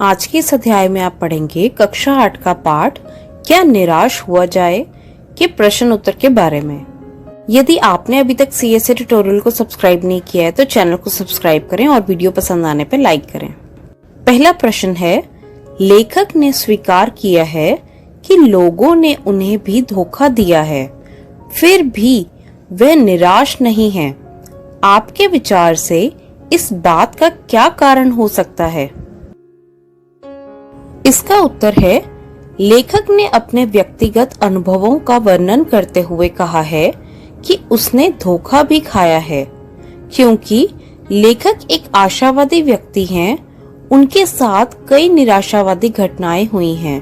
आज के इस अध्याय में आप पढ़ेंगे कक्षा 8 का पाठ क्या निराश हुआ जाए के प्रश्न उत्तर के बारे में। यदि आपने अभी तक सीएसए ट्यूटोरियल को सब्सक्राइब नहीं किया है तो चैनल को सब्सक्राइब करें और वीडियो पसंद आने पर लाइक करें। पहला प्रश्न है, लेखक ने स्वीकार किया है कि लोगों ने उन्हें भी धोखा दिया है, फिर भी वह निराश नहीं है। आपके विचार से इस बात का क्या कारण हो सकता है? इसका उत्तर है, लेखक ने अपने व्यक्तिगत अनुभवों का वर्णन करते हुए कहा है कि उसने धोखा भी खाया है। क्योंकि लेखक एक आशावादी व्यक्ति हैं, उनके साथ कई निराशावादी घटनाएं हुई हैं,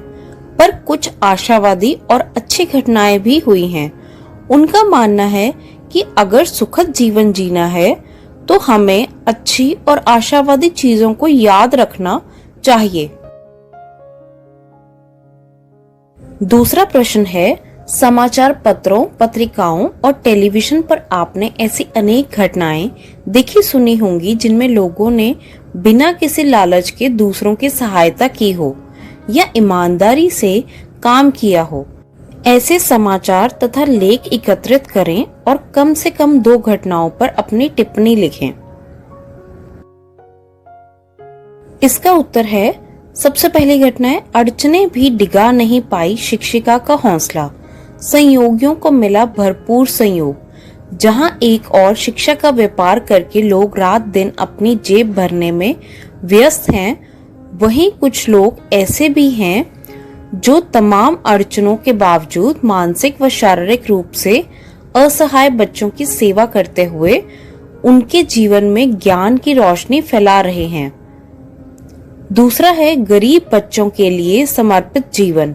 पर कुछ आशावादी और अच्छी घटनाएं भी हुई हैं। उनका मानना है कि अगर सुखद जीवन जीना है तो हमें अच्छी और आशावादी चीजों को याद रखना चाहिए। दूसरा प्रश्न है, समाचार पत्रों, पत्रिकाओं और टेलीविजन पर आपने ऐसी अनेक घटनाएं देखी सुनी होंगी जिनमें लोगों ने बिना किसी लालच के दूसरों की सहायता की हो या ईमानदारी से काम किया हो। ऐसे समाचार तथा लेख एकत्रित करें और कम से कम 2 घटनाओं पर अपनी टिप्पणी लिखें। इसका उत्तर है, सबसे पहली घटना है, अड़चनें भी डिगा नहीं पाई शिक्षिका का हौसला। संयोगियों को मिला भरपूर संयोग। जहां एक और शिक्षा का व्यापार करके लोग रात दिन अपनी जेब भरने में व्यस्त हैं, वहीं कुछ लोग ऐसे भी हैं जो तमाम अड़चनों के बावजूद मानसिक व शारीरिक रूप से असहाय बच्चों की सेवा करते हुए उनके जीवन में ज्ञान की रोशनी फैला रहे हैं। दूसरा है, गरीब बच्चों के लिए समर्पित जीवन।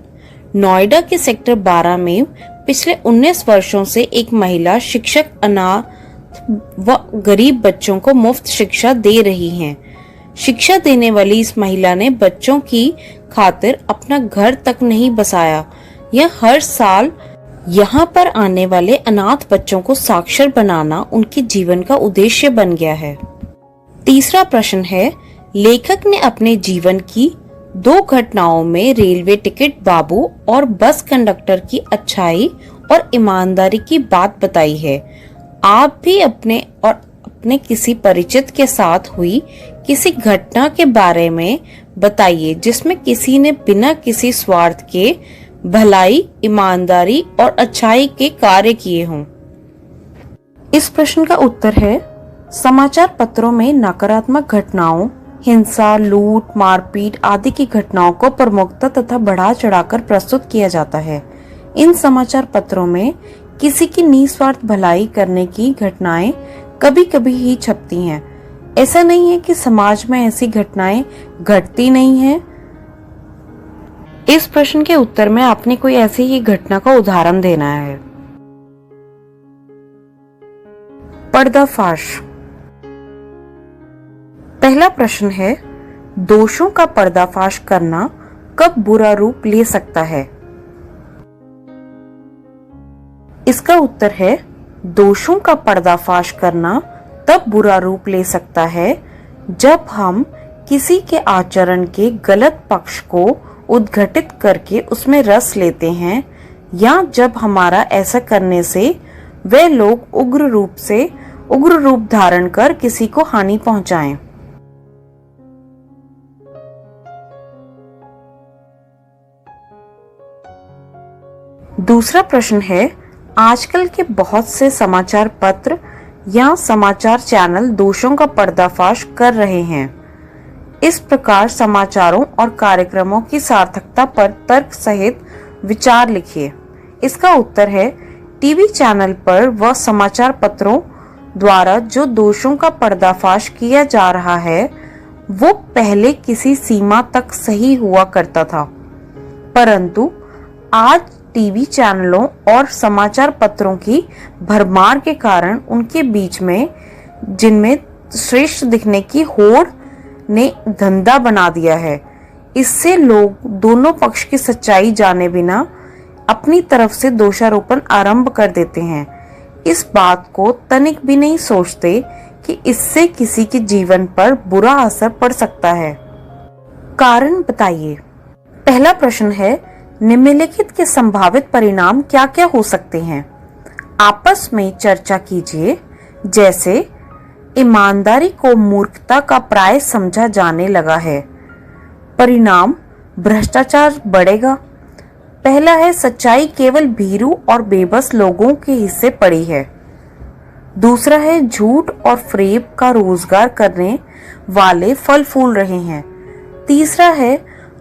नोएडा के सेक्टर 12 में पिछले 19 वर्षों से एक महिला शिक्षक अनाथ व गरीब बच्चों को मुफ्त शिक्षा दे रही हैं। शिक्षा देने वाली इस महिला ने बच्चों की खातिर अपना घर तक नहीं बसाया। यह हर साल यहाँ पर आने वाले अनाथ बच्चों को साक्षर बनाना उनके जीवन का उद्देश्य बन गया है। तीसरा प्रश्न है, लेखक ने अपने जीवन की 2 घटनाओं में रेलवे टिकट बाबू और बस कंडक्टर की अच्छाई और ईमानदारी की बात बताई है। आप भी अपने किसी परिचित के साथ हुई किसी घटना के बारे में बताइए जिसमें किसी ने बिना किसी स्वार्थ के भलाई, ईमानदारी और अच्छाई के कार्य किए हों। इस प्रश्न का उत्तर है, समाचार पत्रों में नकारात्मक घटनाओं, हिंसा, लूट, मारपीट आदि की घटनाओं को प्रमुखता तथा बढ़ा चढ़ाकर प्रस्तुत किया जाता है। इन समाचार पत्रों में किसी की निस्वार्थ भलाई करने की घटनाएं कभी कभी ही छपती हैं। ऐसा नहीं है कि समाज में ऐसी घटनाएं घटती नहीं हैं। इस प्रश्न के उत्तर में आपने कोई ऐसी ही घटना का उदाहरण देना है। पर्दाफाश। पहला प्रश्न है, दोषों का पर्दाफाश करना कब बुरा रूप ले सकता है? इसका उत्तर है, दोषों का पर्दाफाश करना तब बुरा रूप ले सकता है जब हम किसी के आचरण के गलत पक्ष को उद्घटित करके उसमें रस लेते हैं या जब हमारा ऐसा करने से वे लोग उग्र रूप धारण कर किसी को हानि पहुंचाएं। दूसरा प्रश्न है, आजकल के बहुत से समाचार पत्र या समाचार चैनल दोषों का पर्दाफाश कर रहे हैं। इस प्रकार समाचारों और कार्यक्रमों की सार्थकता पर तर्क सहित विचार लिखिए। इसका उत्तर है, टीवी चैनल पर व समाचार पत्रों द्वारा जो दोषों का पर्दाफाश किया जा रहा है वो पहले किसी सीमा तक सही हुआ करता था, परंतु आज टीवी चैनलों और समाचार पत्रों की भरमार के कारण उनके बीच में जिनमें श्रेष्ठ दिखने की होड़ ने धंधा बना दिया है। इससे लोग दोनों पक्ष की सच्चाई जाने बिना अपनी तरफ से दोषारोपण आरंभ कर देते हैं। इस बात को तनिक भी नहीं सोचते कि इससे किसी के जीवन पर बुरा असर पड़ सकता है। कारण बताइए। पहला प्रश्न है, निम्नलिखित के संभावित परिणाम क्या क्या हो सकते हैं? आपस में चर्चा कीजिए। जैसे, ईमानदारी को मूर्खता का प्राय समझा जाने लगा है। परिणाम, भ्रष्टाचार बढ़ेगा। पहला है, सच्चाई केवल भीरू और बेबस लोगों के हिस्से पड़ी है। दूसरा है, झूठ और फरेब का रोजगार करने वाले फल फूल रहे हैं। तीसरा है,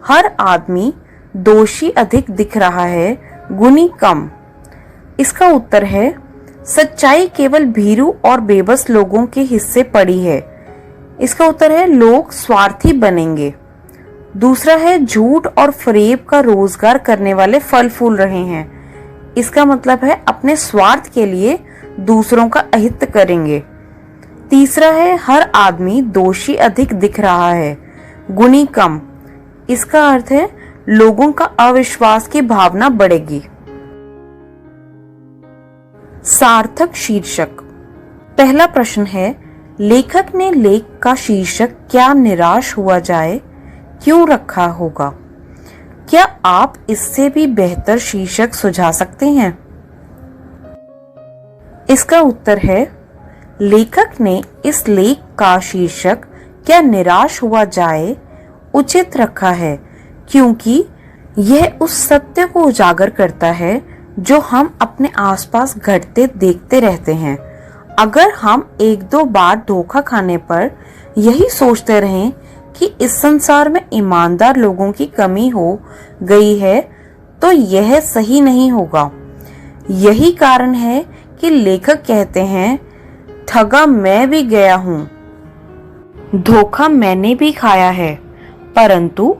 हर आदमी दोषी अधिक दिख रहा है, गुनी कम। इसका उत्तर है, सच्चाई केवल भीरू और बेबस लोगों के हिस्से पड़ी है। इसका उत्तर है, लोग स्वार्थी बनेंगे। दूसरा है, झूठ और फरेब का रोजगार करने वाले फल फूल रहे हैं। इसका मतलब है अपने स्वार्थ के लिए दूसरों का अहित करेंगे। तीसरा है, हर आदमी दोषी अधिक दिख रहा है, गुनी कम। इसका अर्थ है लोगों का अविश्वास की भावना बढ़ेगी। सार्थक शीर्षक। पहला प्रश्न है, लेखक ने लेख का शीर्षक क्या निराश हुआ जाए क्यों रखा होगा? क्या आप इससे भी बेहतर शीर्षक सुझा सकते हैं? इसका उत्तर है, लेखक ने इस लेख का शीर्षक क्या निराश हुआ जाए उचित रखा है, क्योंकि यह उस सत्य को उजागर करता है जो हम अपने आसपास घटते देखते रहते हैं। अगर हम एक दो बार धोखा खाने पर यही सोचते रहें कि इस संसार में ईमानदार लोगों की कमी हो गई है, तो यह सही नहीं होगा। यही कारण है कि लेखक कहते हैं, ठगा मैं भी गया हूं, धोखा मैंने भी खाया है, परंतु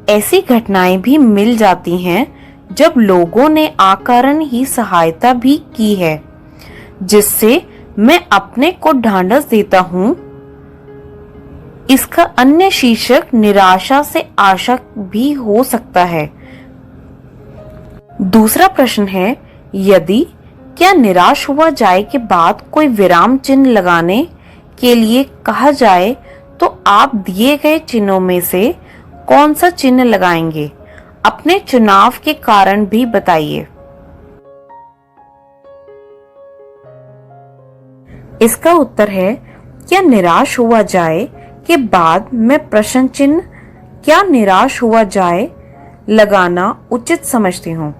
ऐसी घटनाएं भी मिल जाती हैं जब लोगों ने अकारण ही सहायता भी की है, जिससे मैं अपने को ढांढस देता हूं। इसका अन्य शीर्षक निराशा से आशा भी हो सकता है। दूसरा प्रश्न है, यदि क्या निराश हुआ जाए के बाद कोई विराम चिन्ह लगाने के लिए कहा जाए तो आप दिए गए चिन्हों में से कौन सा चिन्ह लगाएंगे? अपने चुनाव के कारण भी बताइए। इसका उत्तर है, क्या निराश हुआ जाए के बाद मैं प्रश्न चिन्ह क्या निराश हुआ जाए लगाना उचित समझती हूँ।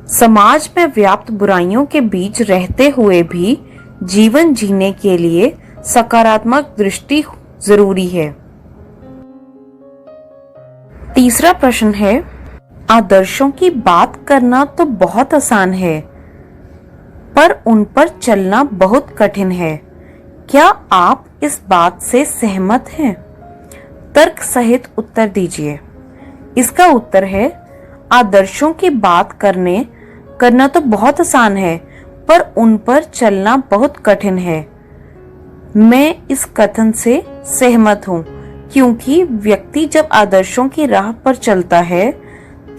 समाज में व्याप्त बुराइयों के बीच रहते हुए भी जीवन जीने के लिए सकारात्मक दृष्टि जरूरी है। तीसरा प्रश्न है, आदर्शों की बात करना तो बहुत आसान है, पर उन पर चलना बहुत कठिन है। क्या आप इस बात से सहमत हैं? तर्क सहित उत्तर दीजिए। इसका उत्तर है, आदर्शों की बात करना तो बहुत आसान है, पर उन पर चलना बहुत कठिन है। मैं इस कथन से सहमत हूँ, क्योंकि व्यक्ति जब आदर्शों की राह पर चलता है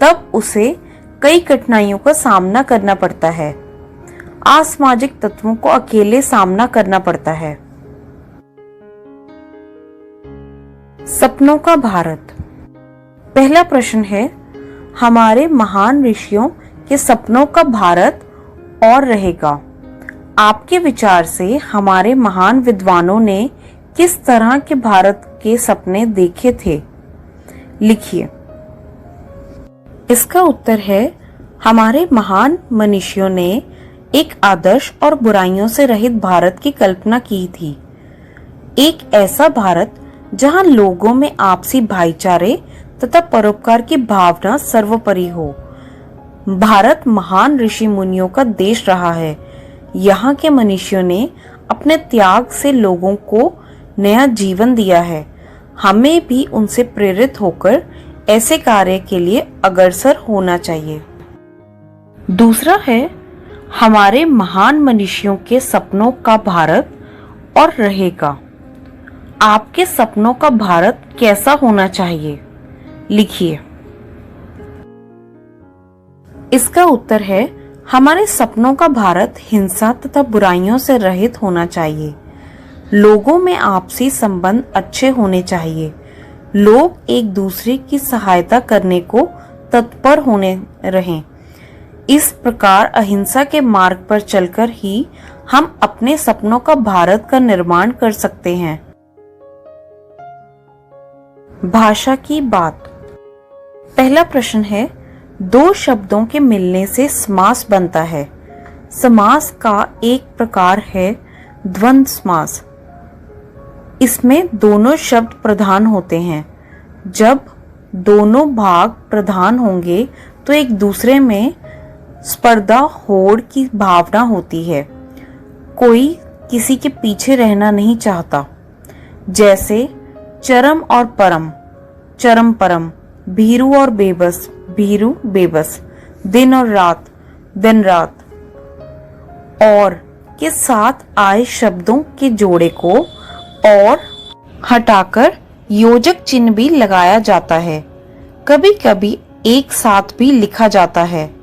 तब उसे कई कठिनाइयों का सामना करना पड़ता है। असामाजिक तत्वों को अकेले सामना करना पड़ता है। सपनों का भारत। पहला प्रश्न है, हमारे महान ऋषियों के सपनों का भारत और रहेगा। आपके विचार से हमारे महान विद्वानों ने किस तरह के भारत के सपने देखे थे? लिखिए। इसका उत्तर है, हमारे महान मनीषियों ने एक आदर्श और बुराइयों से रहित भारत की कल्पना की थी। एक ऐसा भारत जहां लोगों में आपसी भाईचारे तथा परोपकार की भावना सर्वोपरि हो। भारत महान ऋषि मुनियों का देश रहा है। यहाँ के मनीषियों ने अपने त्याग से लोगों को नया जीवन दिया है। हमें भी उनसे प्रेरित होकर ऐसे कार्य के लिए अग्रसर होना चाहिए। दूसरा है, हमारे महान मनीषियों के सपनों का भारत और रहेगा। आपके सपनों का भारत कैसा होना चाहिए? लिखिए। इसका उत्तर है, हमारे सपनों का भारत हिंसा तथा बुराइयों से रहित होना चाहिए। लोगों में आपसी संबंध अच्छे होने चाहिए। लोग एक दूसरे की सहायता करने को तत्पर होने रहें। इस प्रकार अहिंसा के मार्ग पर चलकर ही हम अपने सपनों का भारत का निर्माण कर सकते हैं। भाषा की बात। पहला प्रश्न है, दो शब्दों के मिलने से समास बनता है। समास का एक प्रकार है द्वंद्व समास। इसमें दोनों शब्द प्रधान होते हैं। जब दोनों भाग प्रधान होंगे तो एक दूसरे में स्पर्धा होड़ की भावना होती है। कोई किसी के पीछे रहना नहीं चाहता। जैसे चरम और परम, चरम परम, भीरू और बेबस, भीरू बेबस, दिन और रात, दिन रात। और के साथ आए शब्दों के जोड़े को और हटाकर योजक चिन्ह भी लगाया जाता है। कभी कभी एक साथ भी लिखा जाता है।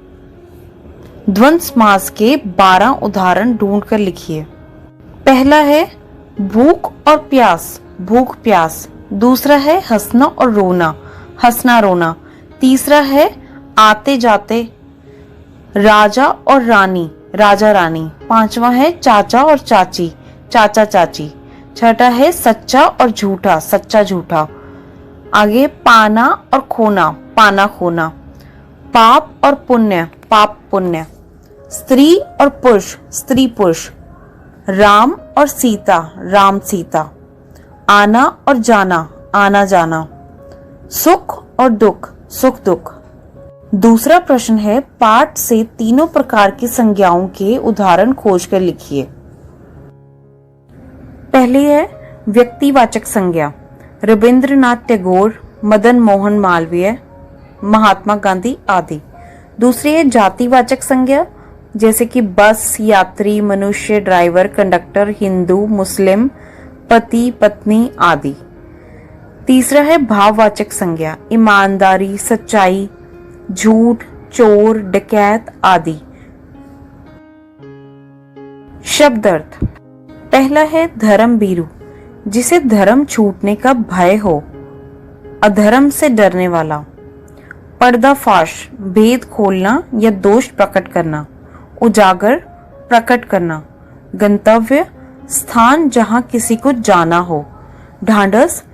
द्वंद्व समास के 12 उदाहरण ढूंढकर लिखिए। पहला है भूख और प्यास, भूख प्यास। दूसरा है हंसना और रोना, हंसना रोना। तीसरा है आते जाते, राजा और रानी, राजा रानी। पांचवा है चाचा और चाची, चाचा चाची। छठा है सच्चा और झूठा, सच्चा झूठा। आगे पाना और खोना, पाना खोना। पाप और पुण्य, पाप पुण्य। स्त्री और पुरुष, स्त्री पुरुष। राम और सीता, राम सीता। आना और जाना, आना जाना। सुख और दुख, सुख दुख। दूसरा प्रश्न है, पाठ से तीनों प्रकार की संज्ञाओं के उदाहरण खोजकर लिखिए। पहली है व्यक्तिवाचक संज्ञा, रविंद्रनाथ टैगोर, मदन मोहन मालवीय, महात्मा गांधी आदि। दूसरी है जातिवाचक संज्ञा, जैसे कि बस, यात्री, मनुष्य, ड्राइवर, कंडक्टर, हिंदू, मुस्लिम, पति, पत्नी आदि। तीसरा है भाववाचक संज्ञा, ईमानदारी, सच्चाई, झूठ, चोर, डकैत आदि। शब्दार्थ। पहला है धर्म भीरू, जिसे धर्म छूटने का भय हो, अधर्म से डरने वाला। पर्दाफाश, भेद खोलना या दोष प्रकट करना। उजागर, प्रकट करना। गंतव्य, स्थान जहां किसी को जाना हो। ढांढस,